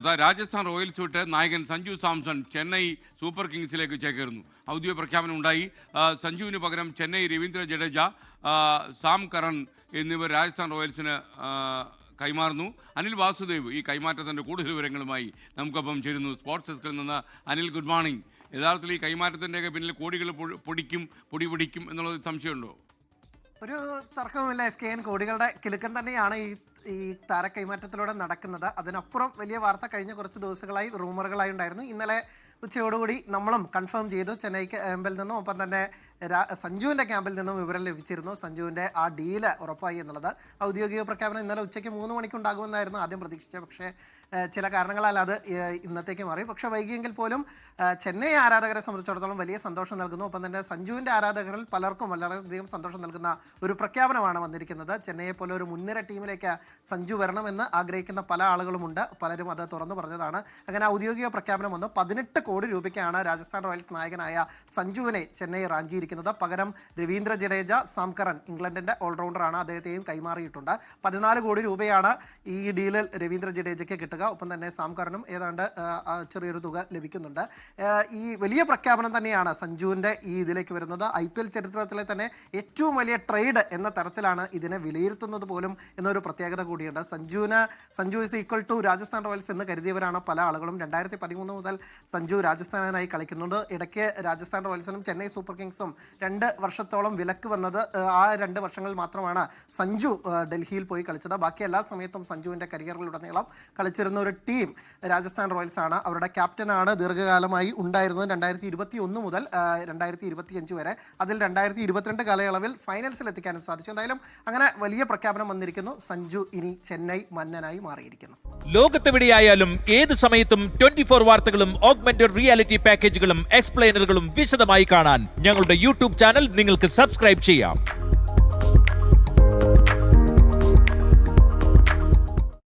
Rajasthan Royals വിട്ട് നായകൻ Sanju Samson Chennai super കിങ്സിലേക്ക് ചേക്കേറുന്നു. ഔദ്യോഗിക പ്രഖ്യാപനം ഉണ്ടായി. സഞ്ജുവിന് പകരം ചെന്നൈ രവീന്ദ്ര ജഡേജ, സാം കറൻ എന്നിവർ രാജസ്ഥാൻ റോയൽസിന് കൈമാറുന്നു. അനിൽ വാസുദേവ് ഈ കൈമാറ്റത്തിൻ്റെ കൂടുതൽ വിവരങ്ങളുമായി നമുക്കൊപ്പം ചേരുന്നു. സ്പോർട്സ് ഡെസ്കിൽ നിന്ന് അനിൽ, ഗുഡ് മോർണിംഗ്. യഥാർത്ഥത്തിൽ ഈ കൈമാറ്റത്തിൻ്റെയൊക്കെ പിന്നിൽ കോടികൾ പൊടി പിടിക്കും എന്നുള്ളത് സംശയമുണ്ടോ? ഒരു തർക്കവുമില്ല. SKN കോടികളുടെ കിലുക്കം തന്നെയാണ് ഈ താര കൈമാറ്റത്തിലൂടെ നടക്കുന്നത്. അതിനപ്പുറം വലിയ വാർത്ത കഴിഞ്ഞ കുറച്ച് ദിവസങ്ങളായി റൂമറുകളായി ഉണ്ടായിരുന്നു. ഇന്നലെ ഉച്ചയോടുകൂടി നമ്മളും കൺഫേം ചെയ്തു. ചെന്നൈ ക്യാമ്പിൽ നിന്നും ഒപ്പം തന്നെ സഞ്ജുവിൻ്റെ ക്യാമ്പിൽ നിന്നും വിവരം ലഭിച്ചിരുന്നു. സഞ്ജുവിൻ്റെ ആ ഡീല് ഉറപ്പായി എന്നുള്ളത്. ഔദ്യോഗിക പ്രഖ്യാപനം ഇന്നലെ ഉച്ചയ്ക്ക് 3 മണിക്കുണ്ടാകുമെന്നായിരുന്നു ആദ്യം പ്രതീക്ഷിച്ചത്. പക്ഷേ ചില കാരണങ്ങളാൽ അത് ഇന്നത്തേക്ക് മാറി. പക്ഷേ വൈകിയെങ്കിൽ പോലും ചെന്നൈ ആരാധകരെ സംബന്ധിച്ചിടത്തോളം വലിയ സന്തോഷം നൽകുന്നു. ഒപ്പം തന്നെ സഞ്ജുവിൻ്റെ ആരാധകരിൽ പലർക്കും വളരെയധികം സന്തോഷം നൽകുന്ന ഒരു പ്രഖ്യാപനമാണ് വന്നിരിക്കുന്നത്. ചെന്നൈയെ പോലെ ഒരു മുൻനിര ടീമിലേക്ക് സഞ്ജു വരണമെന്ന് ആഗ്രഹിക്കുന്ന പല ആളുകളുമുണ്ട്. പലരും അത് തുറന്നു പറഞ്ഞതാണ്. അങ്ങനെ ഔദ്യോഗിക പ്രഖ്യാപനം വന്നു. 18 കോടി രൂപയ്ക്കാണ് രാജസ്ഥാൻ റോയൽസ് നായകനായ സഞ്ജുവിനെ ചെന്നൈ റാഞ്ചിയിരിക്കുന്നത്. പകരം രവീന്ദ്ര ജഡേജ, സാം കറൻ ഇംഗ്ലണ്ടിൻ്റെ ഓൾറൗണ്ടറാണ്, അദ്ദേഹത്തെയും കൈമാറിയിട്ടുണ്ട്. 14 കോടി രൂപയാണ് ഈ ഡീലിൽ രവീന്ദ്ര ജഡേജയ്ക്ക് കിട്ടുക. ഒപ്പം തന്നെ സാം കറനും ഏതാണ്ട് ചെറിയൊരു തുക ലഭിക്കുന്നുണ്ട്. ഈ വലിയ പ്രഖ്യാപനം തന്നെയാണ് സഞ്ജുവിൻ്റെ ഈ ഇതിലേക്ക് വരുന്നത്. IPL ചരിത്രത്തിലെ തന്നെ ഏറ്റവും വലിയ ട്രേഡ് എന്ന തരത്തിലാണ് ഇതിനെ വിലയിരുത്തുന്നത് പോലും എന്നൊരു പ്രത്യേകത കൂടിയുണ്ട്. Sanju is equal to Rajasthan Royals എന്ന് കരുതിയവരാണ് പല ആളുകളും. 2013 മുതൽ സഞ്ജു രാജസ്ഥാനായി കളിക്കുന്നുണ്ട്. ഇടയ്ക്ക് രാജസ്ഥാൻ റോയൽസിനും ചെന്നൈ സൂപ്പർ കിങ്സും 2 വർഷത്തോളം വിലക്ക് വന്നത്. ആ 2 വർഷങ്ങളിൽ മാത്രമാണ് സഞ്ജു ഡൽഹിയിൽ പോയി കളിച്ചത്. ബാക്കി എല്ലാ സമയത്തും സഞ്ജുവിൻ്റെ കരിയറിലുടനീളം കളിച്ചിരുന്ന ഒരു ടീം രാജസ്ഥാൻ റോയൽസ് ആണ്. അവരുടെ ക്യാപ്റ്റനാണ് ദീർഘകാലമായി ഉണ്ടായിരുന്നത് 2021 മുതൽ 2025 വരെ. അതിൽ 2022 കാലയളവിൽ ഫൈനൽസിൽ എത്തിക്കാനും സാധിച്ചു. എന്തായാലും അങ്ങനെ വലിയ പ്രഖ്യാപനം വന്നിരിക്കുന്നു. സഞ്ജു ഇനി ചെന്നൈ മന്നനായി മാറിയിരിക്കുന്നു. ലോകത്തെവിടെയായാലും ഏത് സമയത്തും 24 വാർത്തകളും ഓഗ്മെന്റഡ് റിയാലിറ്റി പാക്കേജുകളും എക്സ്പ്ലെയിനറുകളും വിശദമായി കാണാൻ ഞങ്ങളുടെ യൂട്യൂബ് ചാനൽ നിങ്ങൾക്ക് സബ്സ്ക്രൈബ് ചെയ്യാം.